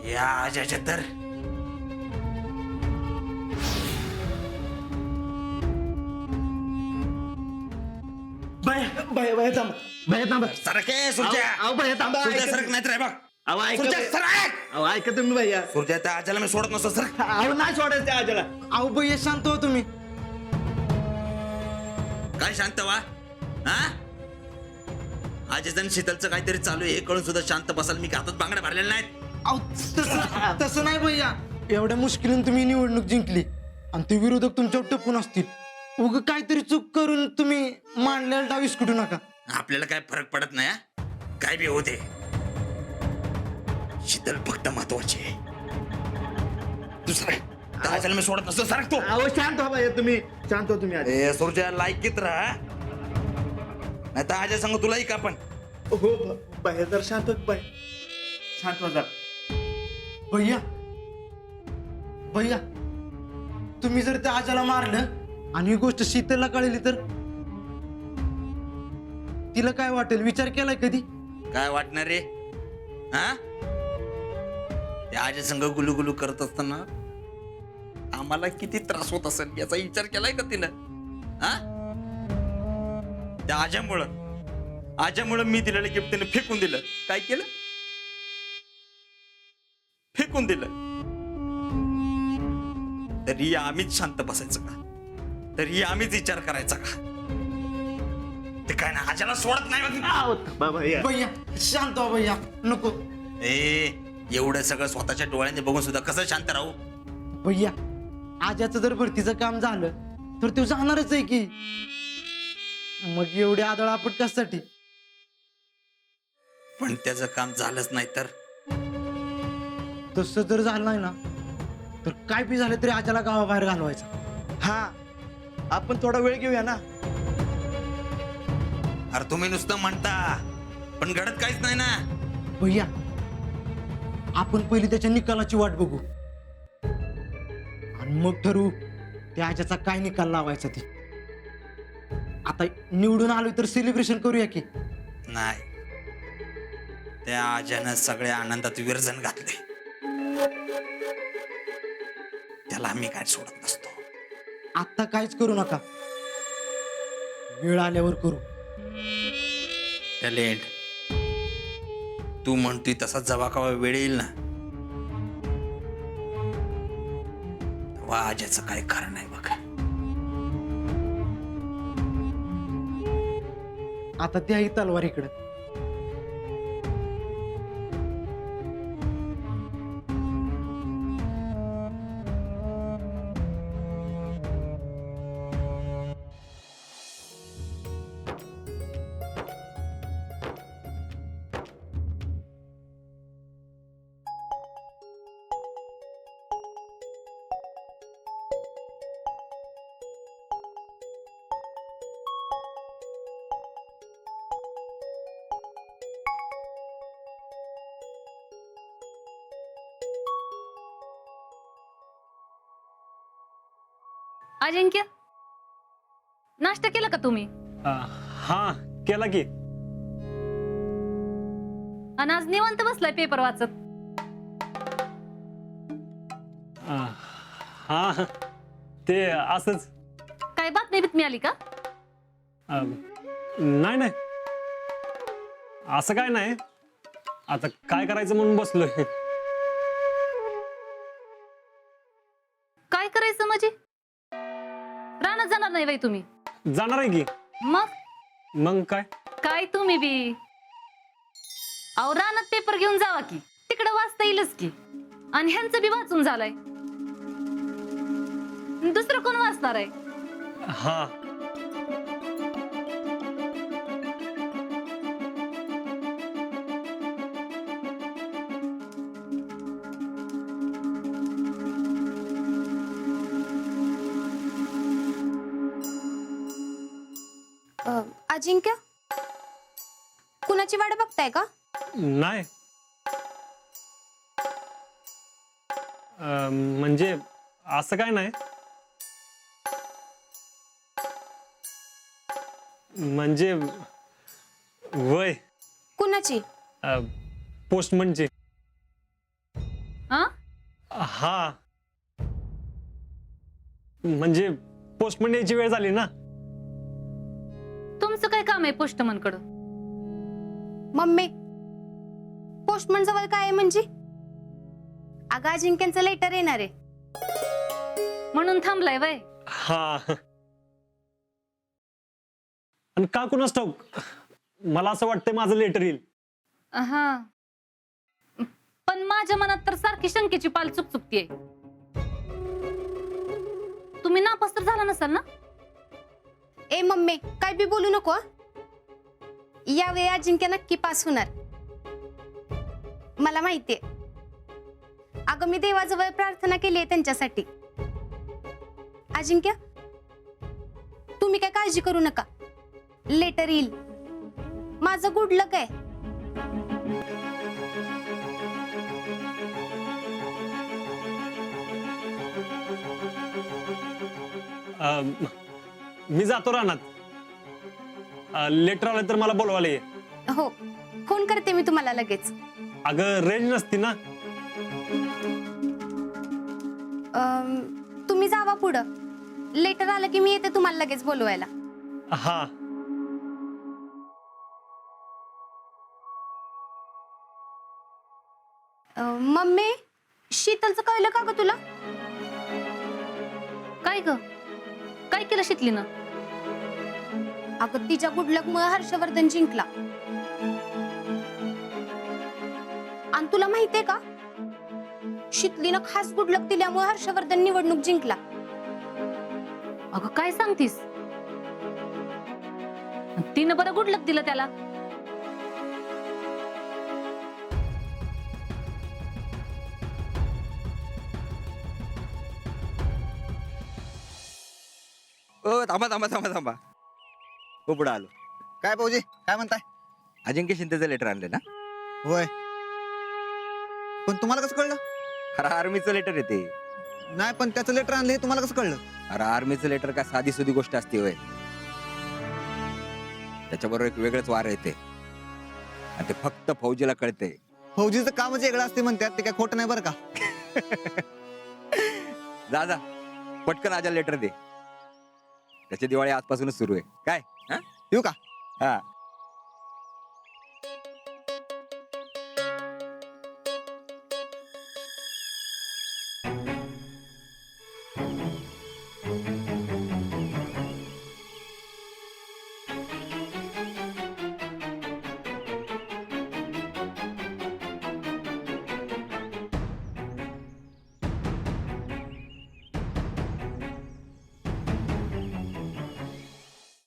या आजाच्या तर बाय थांबा बाय थांबा सरके सुरज्या. अहो बाय थांबा सुरज्या सरक नाही तर बघ. सुरज्या सरक. अहो ऐका तुम्ही भैया सुरज्या त्या आजाला मी सोडत नसतो सर. अहो नाही सोडायचं त्या आजाला अहो भैया शांत हो तुम्ही काय शांत व्हा हा. आजन शीतलचं काहीतरी चालू आहे हे कळून सुद्धा शांत बसाल. मी हातात बांगड्या भरलेल्या नाहीत. अहो तसं नाही भैया एवढ्या मुश्किलीने तुम्ही निवडणूक जिंकली आणि ते विरोधक तुमच्यावर टपून असतील उग काहीतरी चूक करून तुम्ही मांडलेला डाव विस्कटू नका. आपल्याला काय फरक पडत नाही हा? काय बी होते शीतल फक्त महत्वाची आहे. दुसरं आजाला मी सोडत नसतो. सरक तू. अहो शांत हो भैया तुम्ही शांत हो तुम्ही आधी. ए सुरज्या लायकीत राहा नाही तर आजा सांगू तुलाही का पण. हो भैया जर शांत होत बाय शांत हो जा भैया भैया तुम्ही जर त्या आजाला मारलं आणि ही गोष्ट शीतलला कळली तर तिला काय वाटेल विचार केलाय कधी. काय वाटणार रे हा. त्या आजा संग गुलू गुलू करत असताना आम्हाला किती त्रास होत असेल याचा विचार केलाय का तिनं हा. त्या आजामुळं मी दिलेलं गिफ्ट तिने फेकून दिलं. काय केलं फेकून दिलं. तरी आम्हीच शांत बसायचं का. तरी आम्हीच विचार करायचा का. ते काय ना आजाला सोडत नाही. भैया शांत हो भैया नको. ए एवढं सगळं स्वतःच्या डोळ्यांनी बघून सुद्धा कसं शांत राहू. भैया आजाचं जर भरतीचं काम झालं तर तो जाणारच आहे की. मग एवढी आदळ आपण कशासाठी. पण त्याचं काम झालंच नाही तर. तसं जर झालं नाही ना तर काय बी झालं तरी आजाला गावाबाहेर घालवायचं. हा आपण थोडा वेळ घेऊया ना. अरे तुम्ही नुसतं म्हणता पण घडत काहीच नाही ना. भैया आपण पहिली त्याच्या निकालाची वाट बघू आणि मग ठरवू त्या आजाचा काय निकाल लावायचा ते. आता निवडून आलो तर सेलिब्रेशन करूया की. नाही त्या आजानं सगळ्या आनंदात विरजन घातले. त्याला आम्ही काय सोडत नसतो. आता काहीच करू नका वेळ आल्यावर करू. टॅलेंट तू म्हणतोय तसा जवा कवा वेळ येईल ना तेव्हा आजाचं काय खरं नाही बघ. आता त्याही तलवार इकडे. अजिंक्य नाश्ता केला का तुम्ही. हा केला की. आणि आज निवांत बसलाय पेपर वाचत. हा ते असंच. काय बातमी बितमी आली का. नाही नाही असं काय नाही. आता काय करायचं म्हणून बसलोय. काय करायचं म्हणजे रानात जाणार नाही बाई तुम्ही. जाणार आहे की. मग काय काय तुम्ही बी अहो रानात पेपर घेऊन जावा की. तिकडे वाचता येईलच की. आणि ह्यांचं बी वाचून झालंय. दुसरं कोण वाचणार आहे. हा अजिंक्य कुणाची वाट बघताय का. नाही म्हणजे असं काय नाही. म्हणजे वय कुणाची पोस्टमनची. हा म्हणजे पोस्टमन यायची वेळ झाली ना. तुमचं काय काम आहे पोस्टमन कडं? मम्मी पोस्टमन जवळ काय आहे म्हणजे? अगं अजिंक्यांचं लेटर येणार आहे. म्हणून थांबलाय वय? हा आणि का कुणाच ठाऊक मला असं वाटतंय माझं लेटर येईल. हा पण माझ्या मनात तर सारखी शंकेची पाल चुकचुकतीये. तुम्ही नापास तर झाला नसाल ना? ए मम्मी काय बी बोलू नको हं? यावेळी अजिंक्य नक्की पास होणार. मला माहितीये. अगं मी देवाजवळ प्रार्थना केली आहे त्यांच्यासाठी. अजिंक्य तुम्ही काय काळजी करू नका, लेटर येईल. माझं गुड लक आहे. मी जातो रानात. लेटर आलं तर मला बोलवायला ये. हो फोन करते मी तुम्हाला लगेच. अगं रेंज नसती ना. तुम्ही जावा पुढं. लेटर आलं की मी येते तुम्हाला लगेच बोलवायला. हा मम्मी शीतलचं कळलं का ग तुला? काय ग? काय केलं शितलीनं? अगं तिच्या गुडलकमुळे हर्षवर्धन जिंकला. आणि तुला माहितीये का, शितलीनं खास गुडलक दिल्यामुळे हर्षवर्धन निवडणूक जिंकला. अगं काय सांगतीस? तिनं बरं गुड लक दिलं त्याला. ओ थांबा थांबा थांबा थांबा. हो पुढे आलो. काय भाऊजी काय म्हणताय? अजिंक्य शिंदेचं लेटर आणलं ना? होय, पण तुम्हाला कसं कळलं? अरे आर्मीचं लेटर येते. नाही पण त्याचं लेटर आणलं हे तुम्हाला कसं कळलं? अरे आर्मीचं लेटर काय साधी सुधी गोष्ट असते होय. त्याच्याबरोबर एक वेगळंच वार येते आणि ते फक्त फौजीला कळते. फौजीचं कामच वेगळं असते म्हणतात, ते काय खोटं नाही बरं का. जा जा पटकन आजा लेटर दे. त्याची दिवाळी आजपासूनच सुरू आहे. काय येऊ का? हा